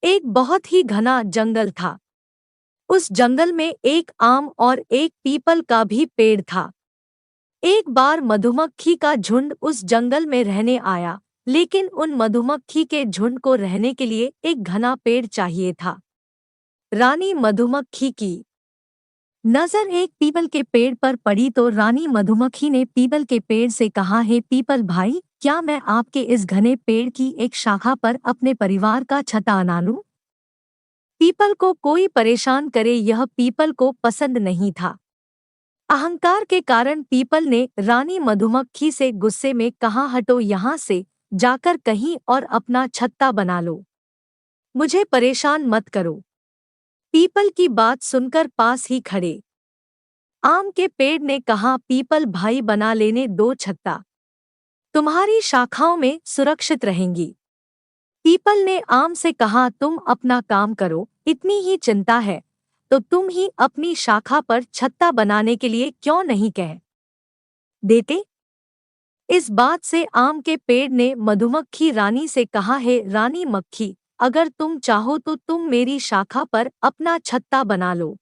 एक बहुत ही घना जंगल था। उस जंगल में एक आम और एक पीपल का भी पेड़ था। एक बार मधुमक्खी का झुंड उस जंगल में रहने आया, लेकिन उन मधुमक्खी के झुंड को रहने के लिए एक घना पेड़ चाहिए था। रानी मधुमक्खी की नजर एक पीपल के पेड़ पर पड़ी तो रानी मधुमक्खी ने पीपल के पेड़ से कहा, हे पीपल भाई, क्या मैं आपके इस घने पेड़ की एक शाखा पर अपने परिवार का छत्ता बना लूं? पीपल को कोई परेशान करे यह पीपल को पसंद नहीं था। अहंकार के कारण पीपल ने रानी मधुमक्खी से गुस्से में कहा, हटो यहाँ से, जाकर कहीं और अपना छत्ता बना लो, मुझे परेशान मत करो। पीपल की बात सुनकर पास ही खड़े आम के पेड़ ने कहा, पीपल भाई, बना लेने दो छत्ता, तुम्हारी शाखाओं में सुरक्षित रहेंगी। पीपल ने आम से कहा, तुम अपना काम करो, इतनी ही चिंता है तो तुम ही अपनी शाखा पर छत्ता बनाने के लिए क्यों नहीं कह देते? इस बात से आम के पेड़ ने मधुमक्खी रानी से कहा, है रानी मक्खी, अगर तुम चाहो तो तुम मेरी शाखा पर अपना छत्ता बना लो।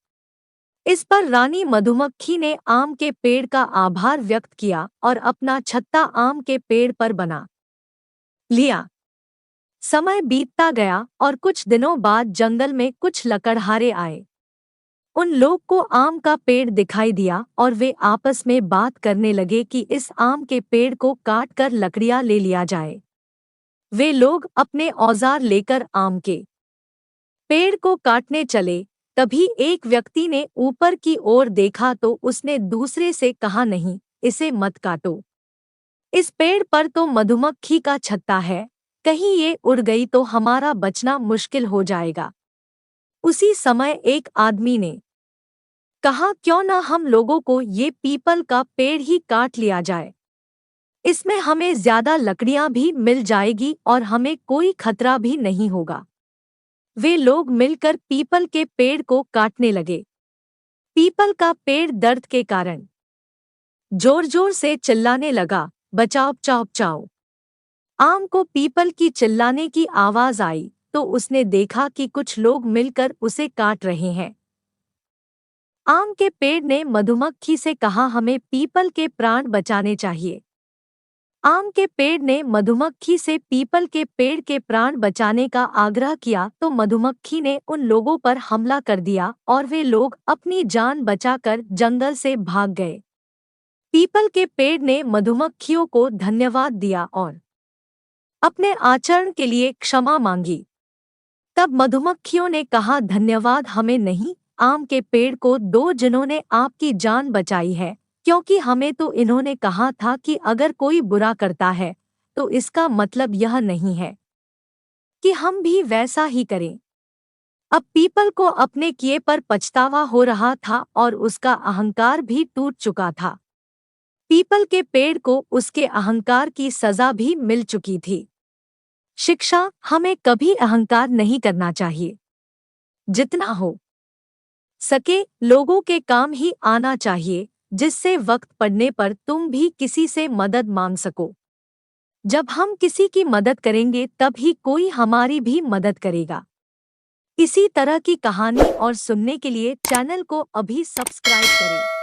इस पर रानी मधुमक्खी ने आम के पेड़ का आभार व्यक्त किया और अपना छत्ता आम के पेड़ पर बना लिया। समय बीतता गया और कुछ दिनों बाद जंगल में कुछ लकड़हारे आए। उन लोग को आम का पेड़ दिखाई दिया और वे आपस में बात करने लगे कि इस आम के पेड़ को काट कर लकड़ियां ले लिया जाए। वे लोग अपने औजार लेकर आम के पेड़ को काटने चले। तभी एक व्यक्ति ने ऊपर की ओर देखा तो उसने दूसरे से कहा, नहीं, इसे मत काटो, इस पेड़ पर तो मधुमक्खी का छत्ता है, कहीं ये उड़ गई तो हमारा बचना मुश्किल हो जाएगा। उसी समय एक आदमी ने कहा, क्यों न हम लोगों को ये पीपल का पेड़ ही काट लिया जाए, इसमें हमें ज्यादा लकड़ियां भी मिल जाएगी और हमें कोई खतरा भी नहीं होगा। वे लोग मिलकर पीपल के पेड़ को काटने लगे। पीपल का पेड़ दर्द के कारण जोर जोर से चिल्लाने लगा, बचाओ बचाओ बचाओ। आम को पीपल की चिल्लाने की आवाज आई तो उसने देखा कि कुछ लोग मिलकर उसे काट रहे हैं। आम के पेड़ ने मधुमक्खी से कहा, हमें पीपल के प्राण बचाने चाहिए। आम के पेड़ ने मधुमक्खी से पीपल के पेड़ के प्राण बचाने का आग्रह किया तो मधुमक्खी ने उन लोगों पर हमला कर दिया और वे लोग अपनी जान बचाकर जंगल से भाग गए। पीपल के पेड़ ने मधुमक्खियों को धन्यवाद दिया और अपने आचरण के लिए क्षमा मांगी। तब मधुमक्खियों ने कहा, धन्यवाद हमें नहीं, आम के पेड़ को दो जिन्होंने आपकी जान बचाई है, क्योंकि हमें तो इन्होंने कहा था कि अगर कोई बुरा करता है तो इसका मतलब यह नहीं है कि हम भी वैसा ही करें। अब पीपल को अपने किए पर पछतावा हो रहा था और उसका अहंकार भी टूट चुका था। पीपल के पेड़ को उसके अहंकार की सजा भी मिल चुकी थी। शिक्षा, हमें कभी अहंकार नहीं करना चाहिए। जितना हो सके लोगों के काम ही आना चाहिए, जिससे वक्त पड़ने पर तुम भी किसी से मदद मांग सको। जब हम किसी की मदद करेंगे तब ही कोई हमारी भी मदद करेगा। इसी तरह की कहानी और सुनने के लिए चैनल को अभी सब्सक्राइब करें।